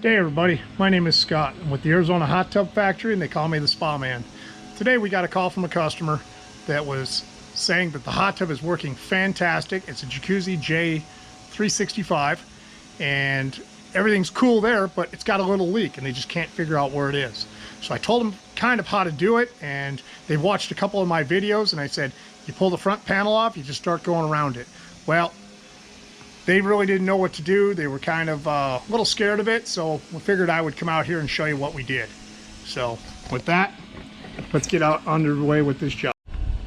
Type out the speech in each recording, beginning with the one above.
Hey everybody, my name is Scott. I'm with the ArizonaHot TubFactory and they call me the Spa Man. Today we got a call from a customer that was saying that the hot tub is working fantastic. It's a Jacuzzi J365 and everything's cool there, but it's got a little leak and they just can't figure out where it is. So I told them kind of how to do it, and they watched a couple of my videos and I said, you pull the front panel off, you just start going around it. Well, they really didn't know what to do. They were kind of a little scared of it, so we figured I would come out here and show you what we did. So with that, let's get out underway with this job.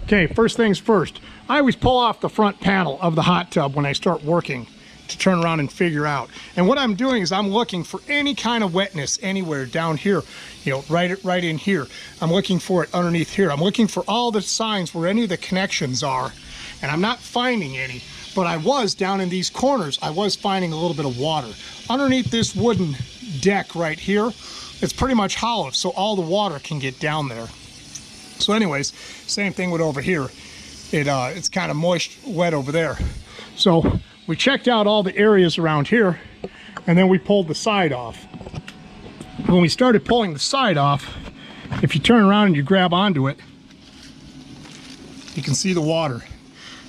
Okay, first things first. I always pull off the front panel of the hot tub when I start working to turn around and figure out. And what I'm doing is I'm looking for any kind of wetness anywhere down here, you know, right in here. I'm looking for it underneath here. I'm looking for all the signs where any of the connections are, and I'm not finding any. But I was down in these corners, I was finding a little bit of water. Underneath this wooden deck right here, it's pretty much hollow, so all the water can get down there. So anyways, same thing with over here. It's kind of moist, wet over there. So we checked out all the areas around here, and then we pulled the side off. When we started pulling the side off, if you turn around and you grab onto it, you can see the water,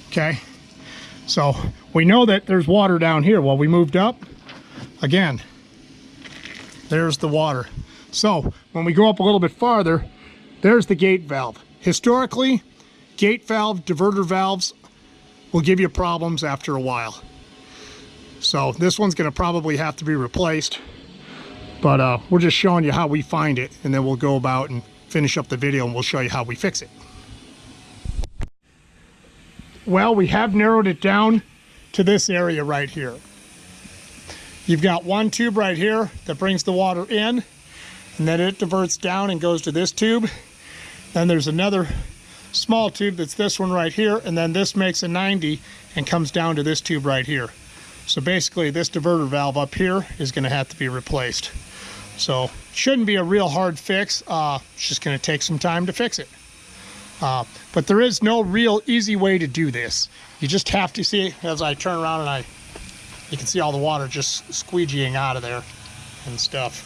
okay? So we know that there's water down here. While we moved up, again, there's the water. So when we go up a little bit farther, there's the gate valve. Historically, gate valve, diverter valves will give you problems after a while. So this one's gonna probably have to be replaced, but we're just showing you how we find it, and then we'll go about and finish up the video and we'll show you how we fix it. Well, we have narrowed it down to this area right here. You've got one tube right here that brings the water in, and then it diverts down and goes to this tube. Then there's another small tube that's this one right here, and then this makes a 90 and comes down to this tube right here. So basically this diverter valve up here is going to have to be replaced. So shouldn't be a real hard fix. It's just going to take some time to fix it. But there is no real easy way to do this. You just have to see, as I turn around and you can see all the water just squeegeeing out of there and stuff.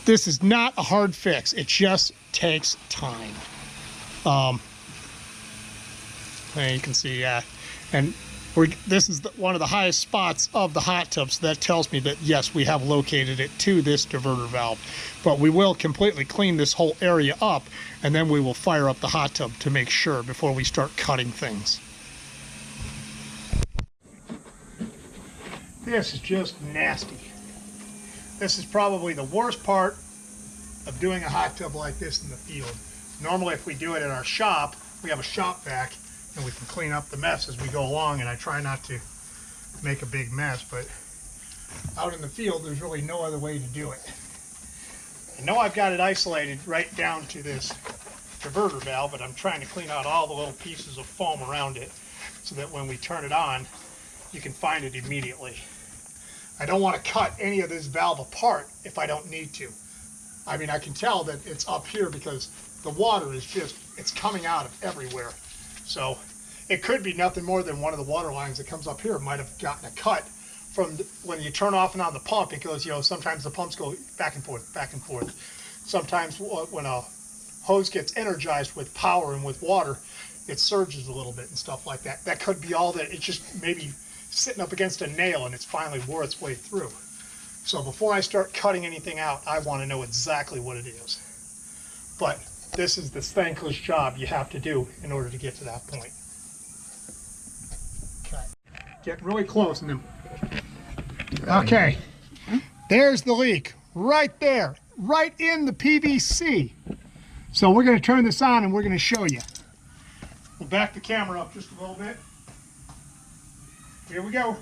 This is not a hard fix. It just takes time. And you can see, and this is one of the highest spots of the hot tub, so that tells me that yes, we have located it to this diverter valve. But we will completely clean this whole area up, and then we will fire up the hot tub to make sure before we start cutting things. This is just nasty. This is probably the worst part of doing a hot tub like this in the field. Normally if we do it in our shop, we have a shop vac and we can clean up the mess as we go along, and I try not to make a big mess, but out in the field there's really no other way to do it. I know I've got it isolated right down to this diverter valve, but I'm trying to clean out all the little pieces of foam around it so that when we turn it on, you can find it immediately. I don't want to cut any of this valve apart if I don't need to. I mean, I can tell that it's up here because the water is just, it's coming out of everywhere. So it could be nothing more than one of the water lines that comes up here might have gotten a cut from when you turn off and on the pump. It goes, you know, sometimes the pumps go back and forth, back and forth. Sometimes when a hose gets energized with power and with water, it surges a little bit and stuff like that. That could be all that. It's just maybe sitting up against a nail and it's finally wore its way through. So before I start cutting anything out, I want to know exactly what it is. But this is the thankless job you have to do in order to get to that point. Okay. Get really close and then. Okay. There's the leak right there, right in the PVC. So we're going to turn this on and we're going to show you. We'll back the camera up just a little bit. Here we go.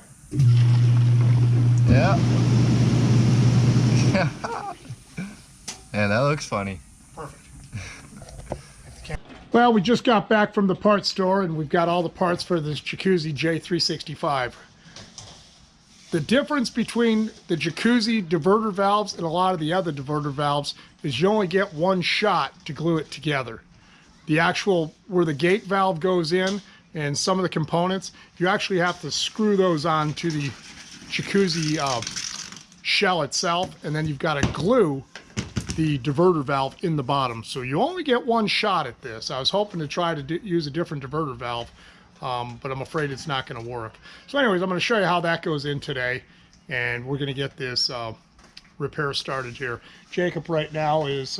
Yeah. Yeah, that looks funny. Perfect. Well, we just got back from the parts store and we've got all the parts for this Jacuzzi J365. The difference between the Jacuzzi diverter valves and a lot of the other diverter valves is you only get one shot to glue it together. The actual, where the gate valve goes in and some of the components, you actually have to screw those on to the Jacuzzi shell itself, and then you've got to glue the diverter valve in the bottom. So you only get one shot at this. I was hoping to try to use a different diverter valve, but I'm afraid it's not going to work. So anyways, I'm going to show you how that goes in today, and we're going to get this repair started here. Jacob right now is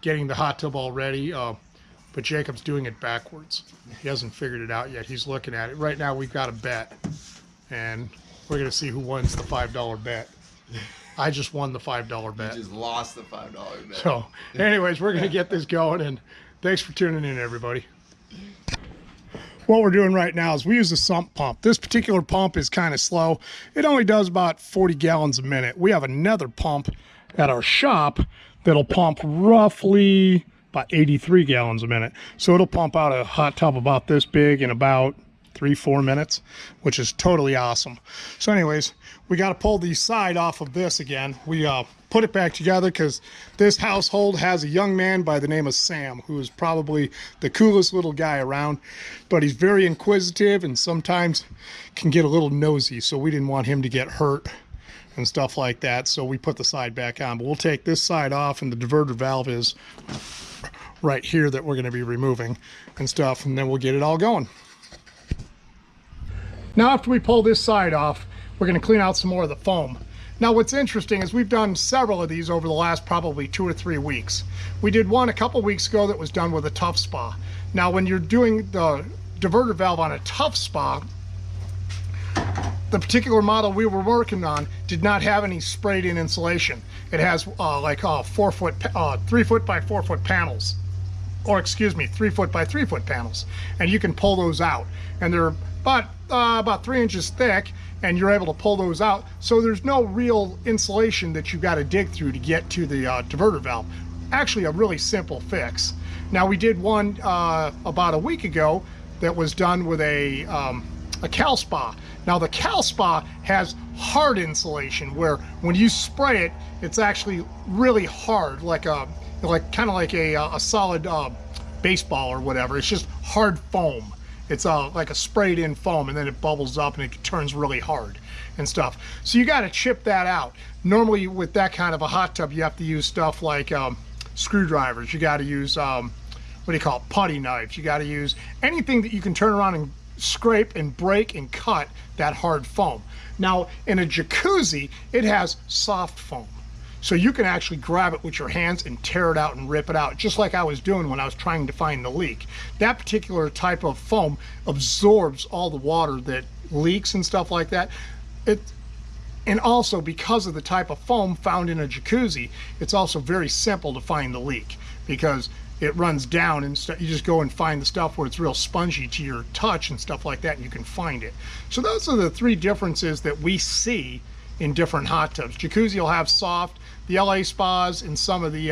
getting the hot tub all ready, but Jacob's doing it backwards. He hasn't figured it out yet. He's looking at it. Right now we've got a bet, and we're going to see who wins the $5 bet. I just won the $5 bet. You just lost the $5 bet. So anyways, we're going to get this going, and thanks for tuning in, everybody. What we're doing right now is we use a sump pump. This particular pump is kind of slow. It only does about 40 gallons a minute. We have another pump at our shop that'll pump roughly about 83 gallons a minute. So it'll pump out a hot tub about this big in about 3-4 minutes, which is totally awesome. So anyways, we got to pull the side off of this again. We put it back together because this household has a young man by the name of Sam, who is probably the coolest little guy around, but he's very inquisitive and sometimes can get a little nosy, so we didn't want him to get hurt and stuff like that, so we put the side back on. But we'll take this side off, and the diverter valve is right here that we're going to be removing and stuff, and then we'll get it all going. Now after we pull this side off, we're going to clean out some more of the foam. Now what's interesting is we've done several of these over the last probably 2 or 3 weeks. We did one a couple weeks ago that was done with a Tough Spa. Now when you're doing the diverter valve on a Tough Spa, the particular model we were working on did not have any sprayed in insulation. It has 3 foot by 4 foot panels, or excuse me, 3 foot by 3 foot panels, and you can pull those out, and they're about 3 inches thick, and you're able to pull those out, so there's no real insulation that you've got to dig through to get to the diverter valve. Actually a really simple fix. Now we did one about a week ago that was done with a Cal Spa. Now the Cal Spa has hard insulation where when you spray it, it's actually really hard, kind of like a solid baseball or whatever. It's just hard foam. It's like a sprayed in foam, and then it bubbles up and it turns really hard and stuff. So you got to chip that out. Normally with that kind of a hot tub, you have to use stuff like screwdrivers. You got to use, putty knives. You got to use anything that you can turn around and scrape and break and cut that hard foam. Now in a jacuzzi, it has soft foam. So you can actually grab it with your hands and tear it out and rip it out, just like I was doing when I was trying to find the leak. That particular type of foam absorbs all the water that leaks and stuff like that. And also because of the type of foam found in a jacuzzi, it's also very simple to find the leak because it runs down and you just go and find the stuff where it's real spongy to your touch and stuff like that, and you can find it. So those are the 3 differences that we see in different hot tubs. Jacuzzi will have soft. The LA spas and some of the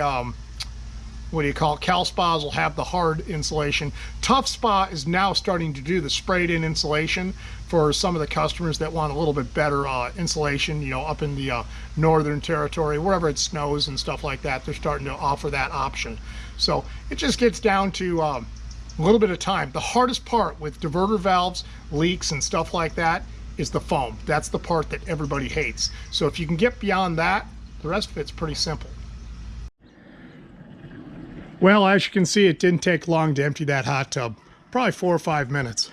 Cal spas will have the hard insulation. Tough Spa is now starting to do the sprayed in insulation for some of the customers that want a little bit better insulation, you know, up in the northern territory, wherever it snows and stuff like that. They're starting to offer that option. So it just gets down to a little bit of time. The hardest part with diverter valves, leaks and stuff like that is the foam. That's the part that everybody hates. So if you can get beyond that, the rest of it's pretty simple. Well, as you can see, it didn't take long to empty that hot tub, probably 4 or 5 minutes.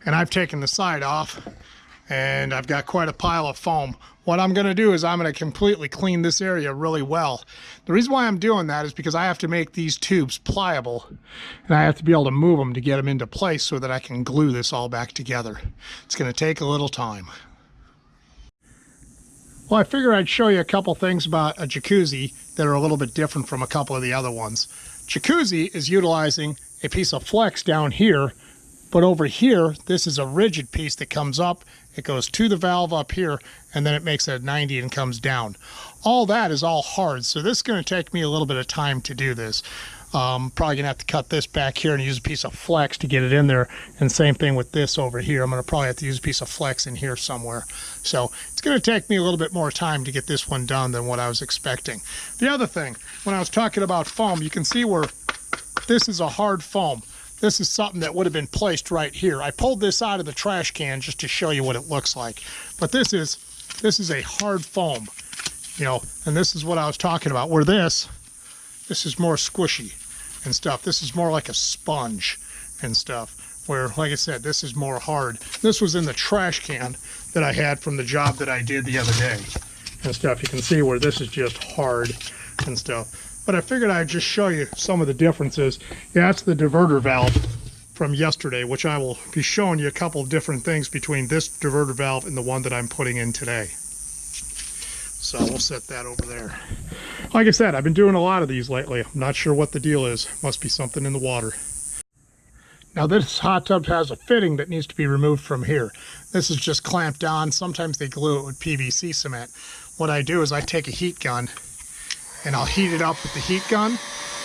And I've taken the side off, and I've got quite a pile of foam. What I'm going to do is I'm going to completely clean this area really well. The reason why I'm doing that is because I have to make these tubes pliable, and I have to be able to move them to get them into place so that I can glue this all back together. It's going to take a little time. Well, I figure I'd show you a couple things about a jacuzzi that are a little bit different from a couple of the other ones. Jacuzzi is utilizing a piece of flex down here, but over here, this is a rigid piece that comes up, it goes to the valve up here, and then it makes a 90 and comes down. All that is all hard, so this is going to take me a little bit of time to do this. Probably gonna have to cut this back here and use a piece of flex to get it in there, and same thing with this over here. I'm gonna probably have to use a piece of flex in here somewhere. So it's gonna take me a little bit more time to get this one done than what I was expecting. The other thing, when I was talking about foam, you can see where this is a hard foam. This is something that would have been placed right here. I pulled this out of the trash can just to show you what it looks like. But this is this is a hard foam, you know, and this is what I was talking about, where this is more squishy and stuff. This is more like a sponge and stuff, where, like I said, this is more hard. This was in the trash can that I had from the job that I did the other day and stuff. You can see where this is just hard and stuff. But I figured I'd just show you some of the differences. Yeah, that's the diverter valve from yesterday, which I will be showing you a couple of different things between this diverter valve and the one that I'm putting in today. So we'll set that over there. Like I said, I've been doing a lot of these lately. I'm not sure what the deal is. Must be something in the water. Now this hot tub has a fitting that needs to be removed from here. This is just clamped on. Sometimes they glue it with PVC cement. What I do is I take a heat gun and I'll heat it up with the heat gun,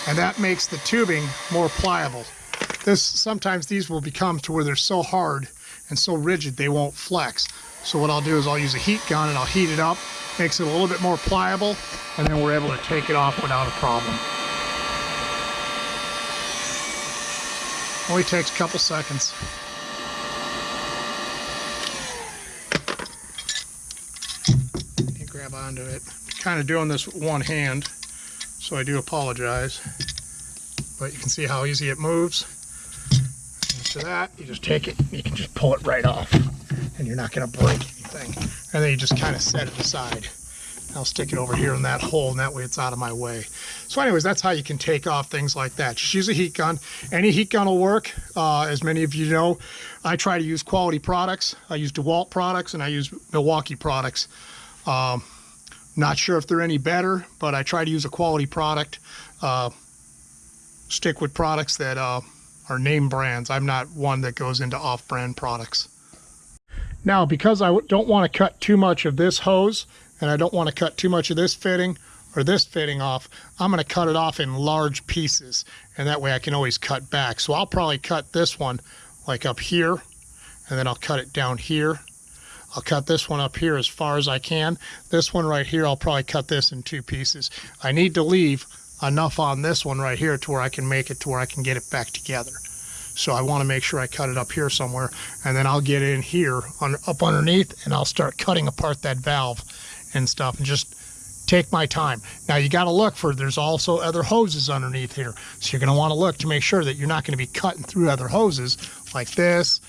and that makes the tubing more pliable. Sometimes these will become to where they're so hard and so rigid they won't flex. So what I'll do is I'll use a heat gun and I'll heat it up, makes it a little bit more pliable, and then we're able to take it off without a problem. Only takes a couple seconds. You grab onto it. I'm kind of doing this with one hand, so I do apologize. But you can see how easy it moves. After that, you just take it, you can just pull it right off, and you're not going to break anything. And then you just kind of set it aside. I'll stick it over here in that hole, and that way it's out of my way. So anyways, that's how you can take off things like that. Just use a heat gun. Any heat gun will work. As many of you know, I try to use quality products. I use DeWalt products, and I use Milwaukee products. Not sure if they're any better, but I try to use a quality product. Stick with products that are name brands. I'm not one that goes into off-brand products. Now, because I don't want to cut too much of this hose, and I don't want to cut too much of this fitting or this fitting off, I'm going to cut it off in large pieces, and that way I can always cut back. So I'll probably cut this one like up here, and then I'll cut it down here. I'll cut this one up here as far as I can. This one right here, I'll probably cut this in 2 pieces. I need to leave enough on this one right here to where I can make it to where I can get it back together. So I want to make sure I cut it up here somewhere, and then I'll get in here up underneath, and I'll start cutting apart that valve and stuff, and just take my time. Now you got to look for, there's also other hoses underneath here, so you're going to want to look to make sure that you're not going to be cutting through other hoses like this,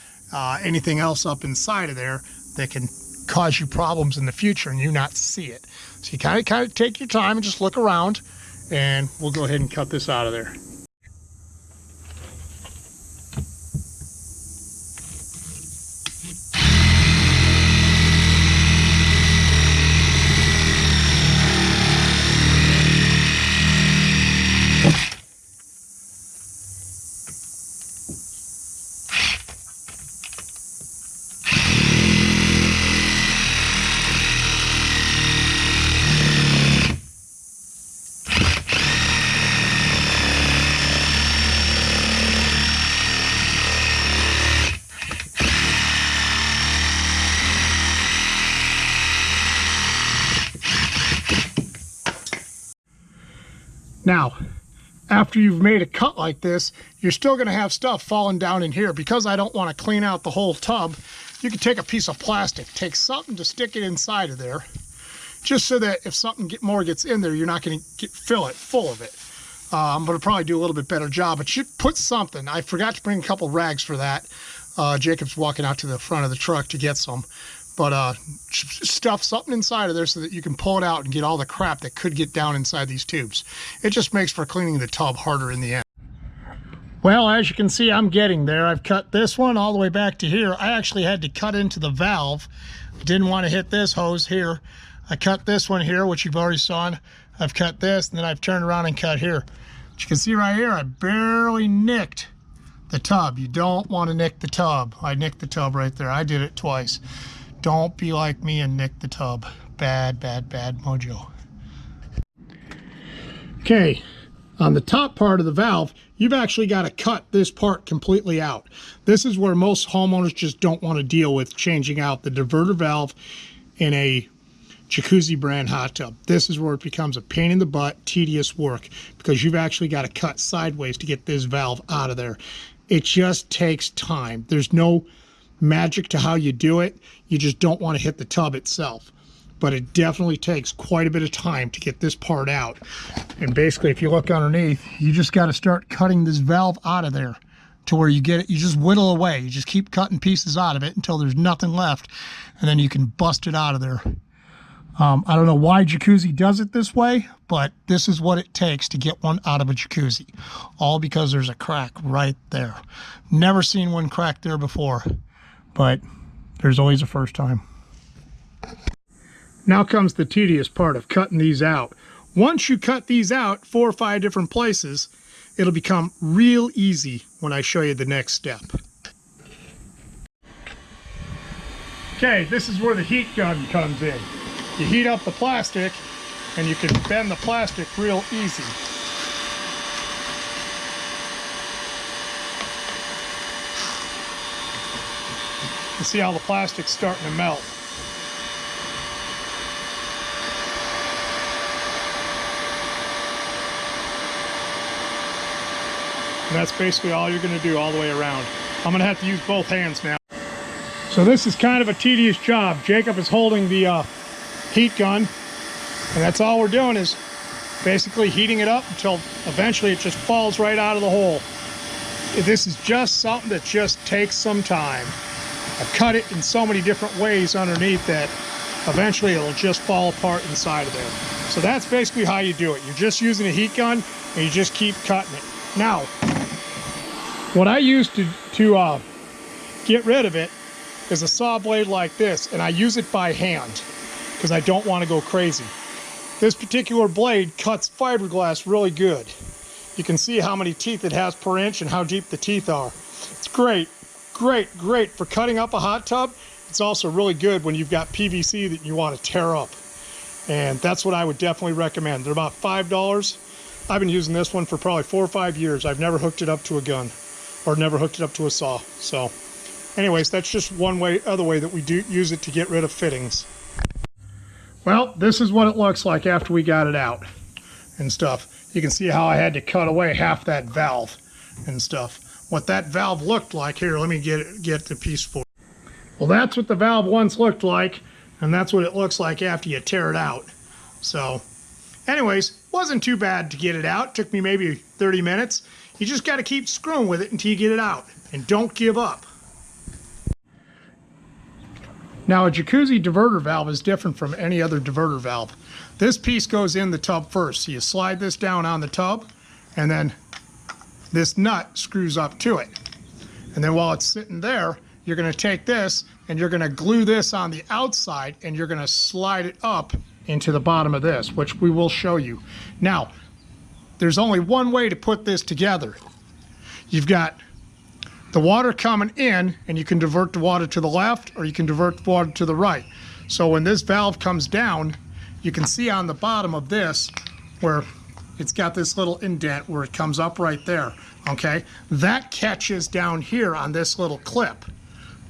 anything else up inside of there that can cause you problems in the future and you not see it. So you kind of take your time and just look around, and we'll go ahead and cut this out of there. Now, after you've made a cut like this, you're still going to have stuff falling down in here. Because I don't want to clean out the whole tub, you can take a piece of plastic, take something to stick it inside of there, just so that if something more gets in there, you're not going to fill it full of it. I'm going to probably do a little bit better job, but you put something. I forgot to bring a couple rags for that. Jacob's walking out to the front of the truck to get some. But stuff something inside of there so that you can pull it out and get all the crap that could get down inside these tubes. It just makes for cleaning the tub harder in the end. Well, as you can see, I'm getting there. I've cut this one all the way back to here. I actually had to cut into the valve. Didn't want to hit this hose here. I cut this one here, which you've already saw. I've cut this, and then I've turned around and cut here. But you can see right here, I barely nicked the tub. You don't want to nick the tub. I nicked the tub right there. I did it twice. Don't be like me and nick the tub. Bad, bad, bad mojo. Okay, on the top part of the valve, you've actually got to cut this part completely out. This is where most homeowners just don't want to deal with changing out the diverter valve in a Jacuzzi brand hot tub. This is where it becomes a pain in the butt, tedious work, because you've actually got to cut sideways to get this valve out of there. It just takes time. There's no magic to how you do it. You just don't want to hit the tub itself. but it definitely takes quite a bit of time to get this part out. And basically, if you look underneath, you just got to start cutting this valve out of there to where you get it. You just whittle away. You just keep cutting pieces out of it until there's nothing left, and then you can bust it out of there. I don't know why Jacuzzi does it this way, but this is what it takes to get one out of a Jacuzzi. All because there's a crack right there. Never seen one crack there before, but there's always a first time. Now comes the tedious part of cutting these out. Once you cut these out 4 or 5 different places, it'll become real easy when I show you the next step. Okay, this is where the heat gun comes in. You heat up the plastic, and you can bend the plastic real easy. You see how the plastic's starting to melt. And that's basically all you're going to do all the way around. I'm going to have to use both hands now. So this is kind of a tedious job. Jacob is holding the heat gun, and that's all we're doing is basically heating it up until eventually it just falls right out of the hole. This is just something that just takes some time. I've cut it in so many different ways underneath that eventually it'll just fall apart inside of there. So that's basically how you do it. You're just using a heat gun and you just keep cutting it. Now, what I use to get rid of it is a saw blade like this, and I use it by hand because I don't want to go crazy. This particular blade cuts fiberglass really good. You can see how many teeth it has per inch and how deep the teeth are. It's great, great, great for cutting up a hot tub. It's also really good when you've got PVC that you want to tear up. And that's what I would definitely recommend. They're about $5. I've been using this one for probably 4 or 5 years. I've never hooked it up to a gun or never hooked it up to a saw. So anyways, that's just one other way that we do use it to get rid of fittings. Well, this is what it looks like after we got it out and stuff. You can see how I had to cut away half that valve and stuff. What that valve looked like, here, let me get the piece for you. Well, that's what the valve once looked like, and that's what it looks like after you tear it out. So anyways, wasn't too bad to get it out. It took me maybe 30 minutes. You just got to keep screwing with it until you get it out, and don't give up. Now, a Jacuzzi diverter valve is different from any other diverter valve. This piece goes in the tub first. So you slide this down on the tub, and then this nut screws up to it. And then while it's sitting there, you're going to take this and you're going to glue this on the outside, and you're going to slide it up into the bottom of this, which we will show you. Now, there's only one way to put this together. You've got the water coming in, and you can divert the water to the left or you can divert the water to the right. So when this valve comes down, you can see on the bottom of this where it's got this little indent where it comes up right there, okay? That catches down here on this little clip,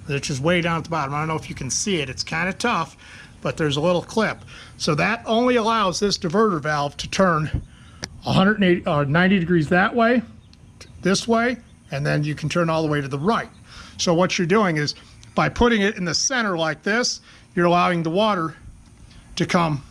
which is way down at the bottom. I don't know if you can see it. It's kind of tough, but there's a little clip. So that only allows this diverter valve to turn 180 or 90 degrees that way, this way, and then you can turn all the way to the right. So what you're doing is, by putting it in the center like this, you're allowing the water to come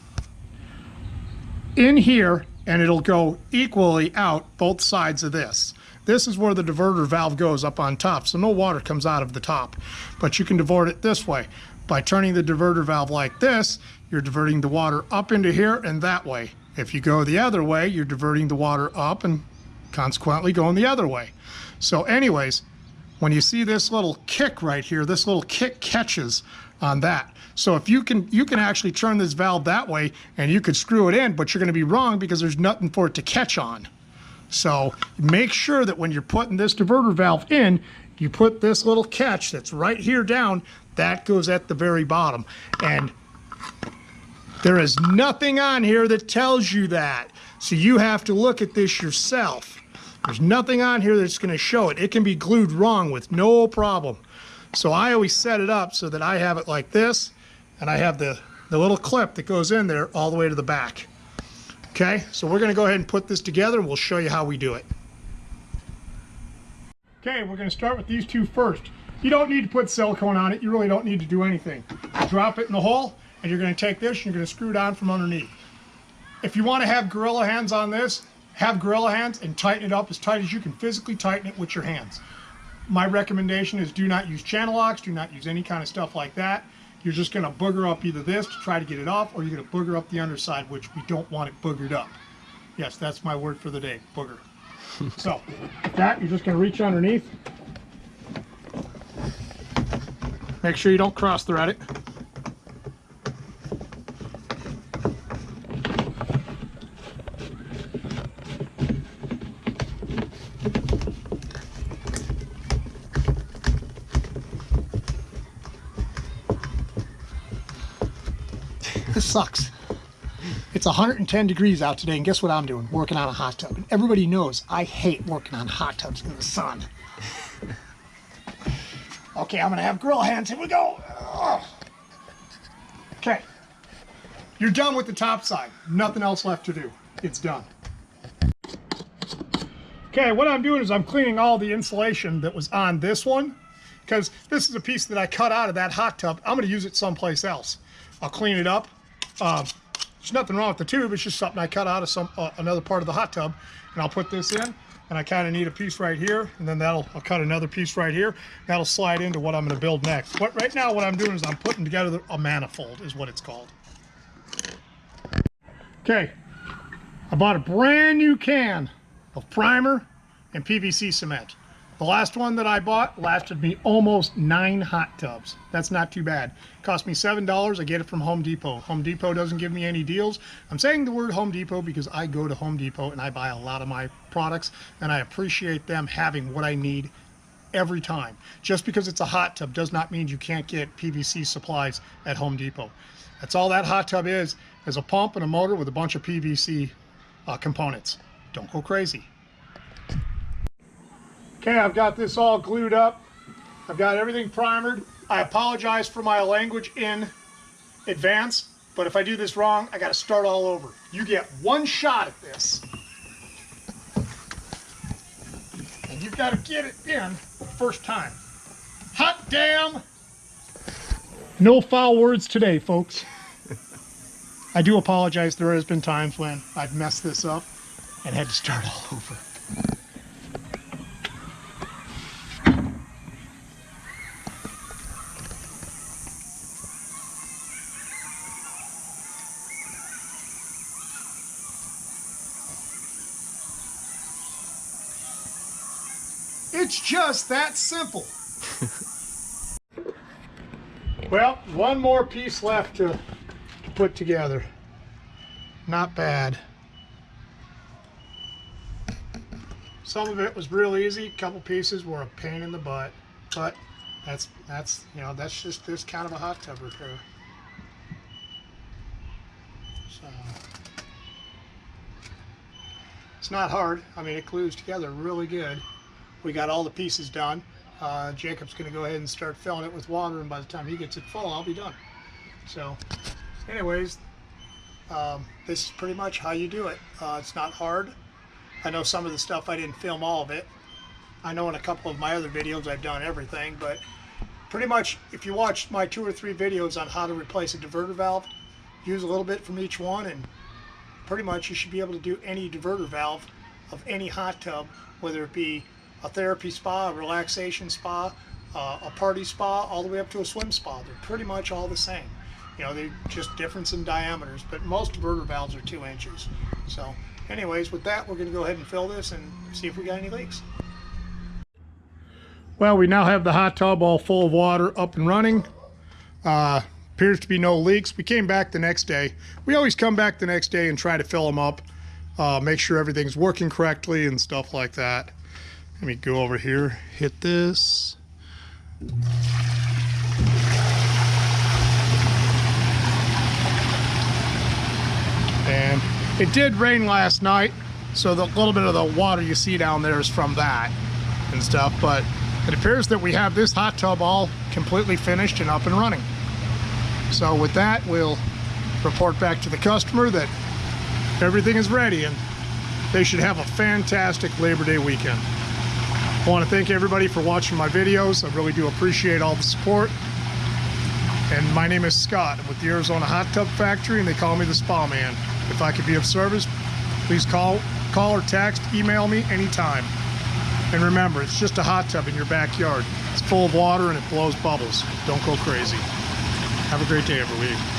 in here, and it'll go equally out both sides of this. This is where the diverter valve goes, up on top, so no water comes out of the top. But you can divert it this way. By turning the diverter valve like this, you're diverting the water up into here and that way. If you go the other way, you're diverting the water up and consequently going the other way. So anyways, when you see this little kick right here, this little kick catches on that. So if you can actually turn this valve that way, and you could screw it in, but you're going to be wrong because there's nothing for it to catch on. So make sure that when you're putting this diverter valve in, you put this little catch that's right here down, that goes at the very bottom. And there is nothing on here that tells you that. So you have to look at this yourself. There's nothing on here that's going to show it. It can be glued wrong with no problem. So I always set it up so that I have it like this, and I have the little clip that goes in there all the way to the back. Okay, so we're going to go ahead and put this together, and we'll show you how we do it. Okay, we're going to start with these two first. You don't need to put silicone on it. You really don't need to do anything. Drop it in the hole, and you're going to take this and you're going to screw it on from underneath. If you want to have gorilla hands on this, have gorilla hands and tighten it up as tight as you can physically tighten it with your hands. My recommendation is do not use channel locks, do not use any kind of stuff like that. You're just going to booger up either this to try to get it off, or you're going to booger up the underside, which we don't want it boogered up. Yes, that's my word for the day, booger. So, with that, you're just going to reach underneath. Make sure you don't cross thread it. This sucks. It's 110 degrees out today, and guess what I'm doing? Working on a hot tub. And everybody knows I hate working on hot tubs in the sun. Okay, I'm gonna have grill hands. Here we go. Okay, you're done with the top side. Nothing else left to do. It's done. Okay, what I'm doing is I'm cleaning all the insulation that was on this one, because this is a piece that I cut out of that hot tub. I'm gonna use it someplace else. I'll clean it up. There's nothing wrong with the tube. It's just something I cut out of another part of the hot tub, and I'll put this in. And I kind of need a piece right here, and then I'll cut another piece right here. That'll slide into what I'm going to build next. But right now, what I'm doing is I'm putting together a manifold, is what it's called. Okay, I bought a brand new can of primer and PVC cement. The last one that I bought lasted me almost 9 hot tubs. That's not too bad. It cost me $7. I get it from Home Depot. Home Depot doesn't give me any deals. I'm saying the word Home Depot because I go to Home Depot and I buy a lot of my products, and I appreciate them having what I need every time. Just because it's a hot tub does not mean you can't get PVC supplies at Home Depot. That's all that hot tub is a pump and a motor with a bunch of PVC components. Don't go crazy. Okay, I've got this all glued up. I've got everything primered. I apologize for my language in advance, but if I do this wrong, I got to start all over. You get one shot at this, and you've got to get it in first time. Hot damn! No foul words today, folks. I do apologize. There has been times when I've messed this up and had to start all over. It's just that simple. Well, one more piece left to put together. Not bad. Some of it was real easy. A couple pieces were a pain in the butt, but that's just this kind of a hot tub repair. So it's not hard. I mean, it glues together really good. We got all the pieces done. Jacob's going to go ahead and start filling it with water, and by the time he gets it full, I'll be done. So anyways, this is pretty much how you do it. It's not hard. I know some of the stuff I didn't film all of it. I know in a couple of my other videos I've done everything, but pretty much if you watch my 2 or 3 videos on how to replace a diverter valve, use a little bit from each one, and pretty much you should be able to do any diverter valve of any hot tub, whether it be a therapy spa, a relaxation spa, a party spa, all the way up to a swim spa. They're pretty much all the same. You know, they're just difference in diameters, but most diverter valves are 2 inches. So anyways, with that, we're going to go ahead and fill this and see if we got any leaks. Well, we now have the hot tub all full of water up and running. Appears to be no leaks. We came back the next day. We always come back the next day and try to fill them up, make sure everything's working correctly and stuff like that. Let me go over here, hit this. And it did rain last night, so the little bit of the water you see down there is from that and stuff, but it appears that we have this hot tub all completely finished and up and running. So with that, we'll report back to the customer that everything is ready and they should have a fantastic Labor Day weekend. I want to thank everybody for watching my videos. I really do appreciate all the support. And my name is Scott. I'm with the Arizona Hot Tub Factory, and they call me the Spa Man. If I could be of service, please call or text, email me anytime. And remember, it's just a hot tub in your backyard. It's full of water and it blows bubbles. Don't go crazy. Have a great day, everybody.